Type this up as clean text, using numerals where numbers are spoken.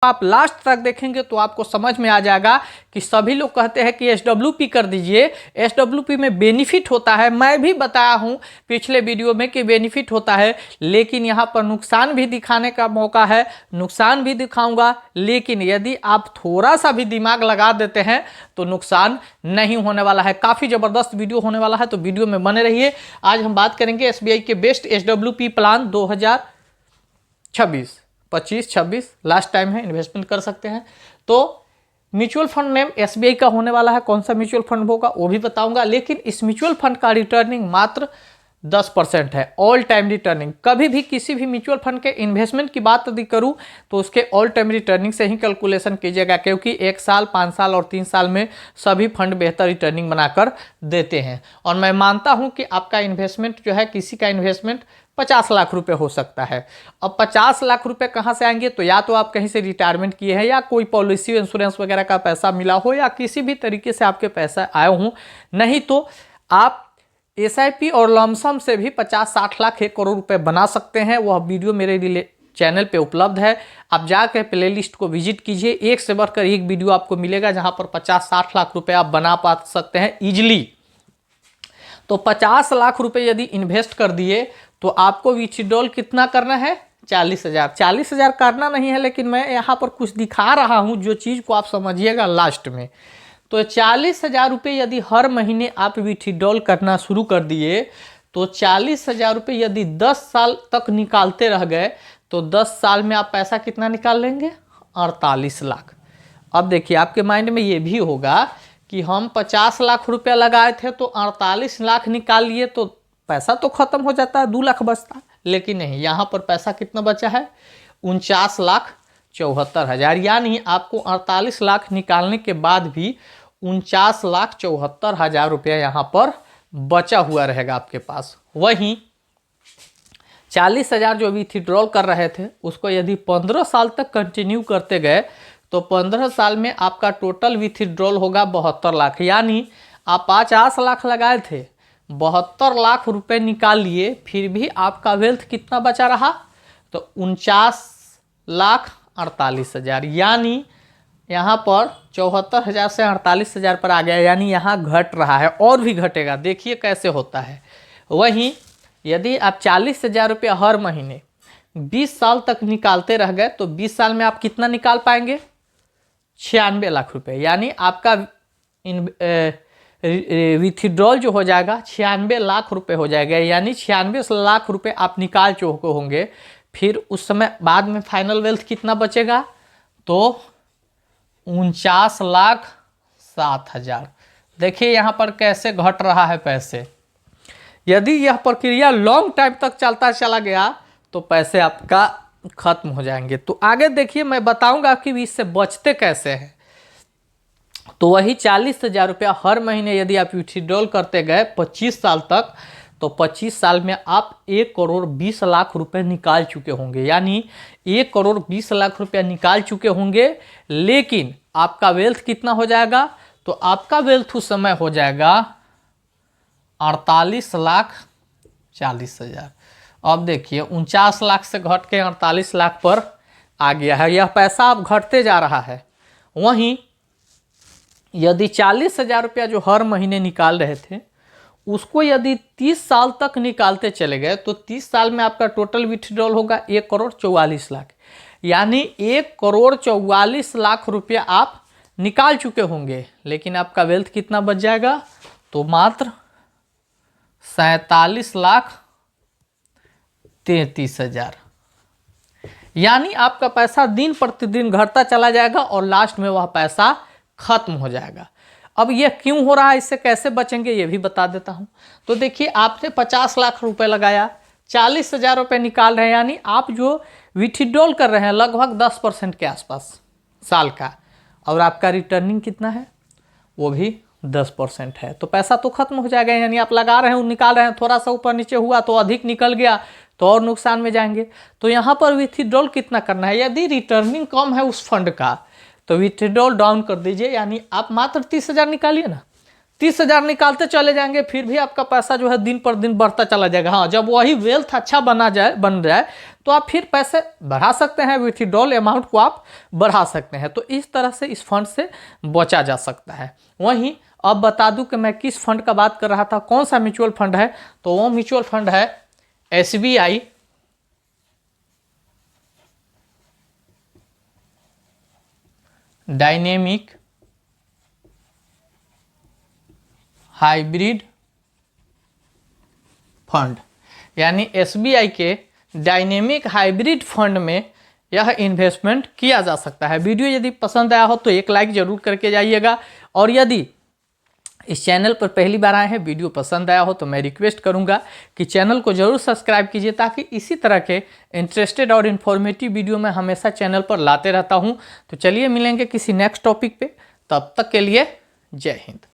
आप लास्ट तक देखेंगे तो आपको समझ में आ जाएगा कि सभी लोग कहते हैं कि SWP कर दीजिए। SWP में बेनिफिट होता है, मैं भी बताया हूं पिछले वीडियो में कि बेनिफिट होता है, लेकिन यहां पर नुकसान भी दिखाने का मौका है, नुकसान भी दिखाऊंगा। लेकिन यदि आप थोड़ा सा भी दिमाग लगा देते हैं तो नुकसान नहीं होने वाला है। काफ़ी ज़बरदस्त वीडियो होने वाला है, तो वीडियो में बने रहिए। आज हम बात करेंगे SBI के best SWP plan 2026, 25-26 last time है, इन्वेस्टमेंट कर सकते हैं। तो म्यूचुअल फंड नेम SBI का होने वाला है, कौन सा म्यूचुअल फंड होगा वो भी बताऊंगा। लेकिन इस म्यूचुअल फंड का रिटर्निंग मात्र 10% है, ऑल टाइम रिटर्निंग। कभी भी किसी भी म्यूचुअल फंड के इन्वेस्टमेंट की बात यदि करूं तो उसके ऑल टाइम रिटर्निंग से ही कैलकुलेशन कीजिएगा, क्योंकि 1 साल, 5 साल और 3 साल में सभी फंड बेहतर रिटर्निंग बनाकर देते हैं। और मैं मानता हूं कि आपका इन्वेस्टमेंट जो है, किसी का इन्वेस्टमेंट 50 लाख रुपए हो सकता है। अब 50 लाख रुपए कहाँ से आएंगे? तो या तो आप कहीं से रिटायरमेंट किए हैं, या कोई पॉलिसी इंश्योरेंस वगैरह का पैसा मिला हो, या किसी भी तरीके से आपके पैसा आए हों। नहीं तो आप SIP और लमसम से भी 50-60 लाख 1 करोड़ रुपए बना सकते हैं। वह वीडियो मेरे चैनल पे उपलब्ध है, आप जाकर प्लेलिस्ट को विजिट कीजिए। एक से बढ़कर एक वीडियो आपको मिलेगा जहां पर 50-60 लाख रुपए आप बना पा सकते हैं इजिली। तो 50 लाख रुपए यदि इन्वेस्ट कर दिए तो आपको विथड्रॉल कितना करना है? 40,000। 40,000 करना नहीं है, लेकिन मैं यहाँ पर कुछ दिखा रहा हूँ जो चीज़ को आप समझिएगा लास्ट में। तो 40,000 रुपये यदि हर महीने आप विथड्रॉल करना शुरू कर दिए तो 40,000 रुपये यदि 10 साल तक निकालते रह गए तो 10 साल में आप पैसा कितना निकाल लेंगे? 48 लाख। अब देखिए, आपके माइंड में ये भी होगा कि हम 50 लाख रुपया लगाए थे तो 48 लाख निकाल लिए तो पैसा तो खत्म हो जाता है, 2 लाख बचता। लेकिन नहीं, यहाँ पर पैसा कितना बचा है? 49,74,000। यानी आपको 48 लाख निकालने के बाद भी 49,74,000 रुपया यहाँ पर बचा हुआ रहेगा आपके पास। वहीं 40,000 जो विथड्रॉल कर रहे थे उसको यदि 15 साल तक कंटिन्यू करते गए तो 15 साल में आपका टोटल विथड्रॉल होगा 72 लाख। यानी आप 50 लाख लगाए थे, 72 लाख रुपए निकाल लिए, फिर भी आपका वेल्थ कितना बचा रहा? तो 49,48,000। यानी यहाँ पर 74,000 से 48,000 पर आ गया, यानी यहाँ घट रहा है और भी घटेगा। देखिए कैसे होता है। वहीं यदि आप 40,000 रुपये हर महीने 20 साल तक निकालते रह गए तो 20 साल में आप कितना निकाल पाएंगे? 96 लाख रुपए। यानी आपका विथड्रॉल जो हो जाएगा 96 लाख रुपए हो जाएगा। यानी 96 लाख रुपए आप निकाल चुके होंगे। फिर उस समय बाद में फाइनल वेल्थ कितना बचेगा? तो 49,07,000। देखिए यहाँ पर कैसे घट रहा है पैसे। यदि यह प्रक्रिया लॉन्ग टाइम तक चलता चला गया तो पैसे आपका खत्म हो जाएंगे। तो आगे देखिए, मैं बताऊंगा कि इससे बचते कैसे हैं। तो वही 40,000 रुपया हर महीने यदि आप विथड्रॉल करते गए 25 साल तक, तो 25 साल में आप 1 करोड़ 20 लाख रुपए निकाल चुके होंगे। यानी 1 करोड़ 20 लाख रुपया निकाल चुके होंगे। लेकिन आपका वेल्थ कितना हो जाएगा? तो आपका वेल्थ उस समय हो जाएगा 48,40,000। अब देखिए 49 लाख से घट के 48 लाख पर आ गया है। यह पैसा अब घटते जा रहा है। वहीं यदि 40,000 रुपया जो हर महीने निकाल रहे थे उसको यदि 30 साल तक निकालते चले गए तो 30 साल में आपका टोटल विथड्रॉल होगा 1 करोड़ 44 लाख। यानी 1 करोड़ 44 लाख रुपया आप निकाल चुके होंगे। लेकिन आपका वेल्थ कितना बच जाएगा? तो मात्र 47,33,000। यानी आपका पैसा दिन प्रतिदिन घटता चला जाएगा और लास्ट में वह पैसा खत्म हो जाएगा। अब यह क्यों हो रहा है, इससे कैसे बचेंगे ये भी बता देता हूं। तो देखिए, आपने 50 लाख रुपए लगाया, 40,000 रुपये निकाल रहे हैं, यानी आप जो विथड्रॉल कर रहे हैं लगभग 10% के आसपास साल का, और आपका रिटर्निंग कितना है? वो भी 10% है। तो पैसा तो खत्म हो जाएगा। यानी आप लगा रहे हैं, निकाल रहे हैं, थोड़ा सा ऊपर नीचे हुआ तो अधिक निकल गया तो और नुकसान में जाएंगे। तो यहाँ पर विथड्रॉल कितना करना है? यदि रिटर्निंग कम है उस फंड का तो विथड्रॉल डाउन कर दीजिए। यानी आप मात्र 30,000 निकालिए ना, 30,000 निकालते चले जाएंगे, फिर भी आपका पैसा जो है दिन पर दिन बढ़ता चला जाएगा। हाँ, जब वही वेल्थ अच्छा बन जाए तो आप फिर पैसे बढ़ा सकते हैं, विथड्रॉल अमाउंट को आप बढ़ा सकते हैं। तो इस तरह से इस फंड से बचा जा सकता है। वहीं अब बता दूं कि मैं किस फंड का बात कर रहा था, कौन सा म्यूचुअल फंड है, तो वो म्यूचुअल फंड है SBI डायनेमिक हाइब्रिड फंड। यानी SBI के डायनेमिक हाइब्रिड फंड में यह इन्वेस्टमेंट किया जा सकता है। वीडियो यदि पसंद आया हो तो एक लाइक जरूर करके जाइएगा, और यदि इस चैनल पर पहली बार आए हैं, वीडियो पसंद आया हो तो मैं रिक्वेस्ट करूंगा कि चैनल को जरूर सब्सक्राइब कीजिए, ताकि इसी तरह के इंटरेस्टेड और इन्फॉर्मेटिव वीडियो मैं हमेशा चैनल पर लाते रहता हूं। तो चलिए मिलेंगे किसी नेक्स्ट टॉपिक पे, तब तक के लिए जय हिंद।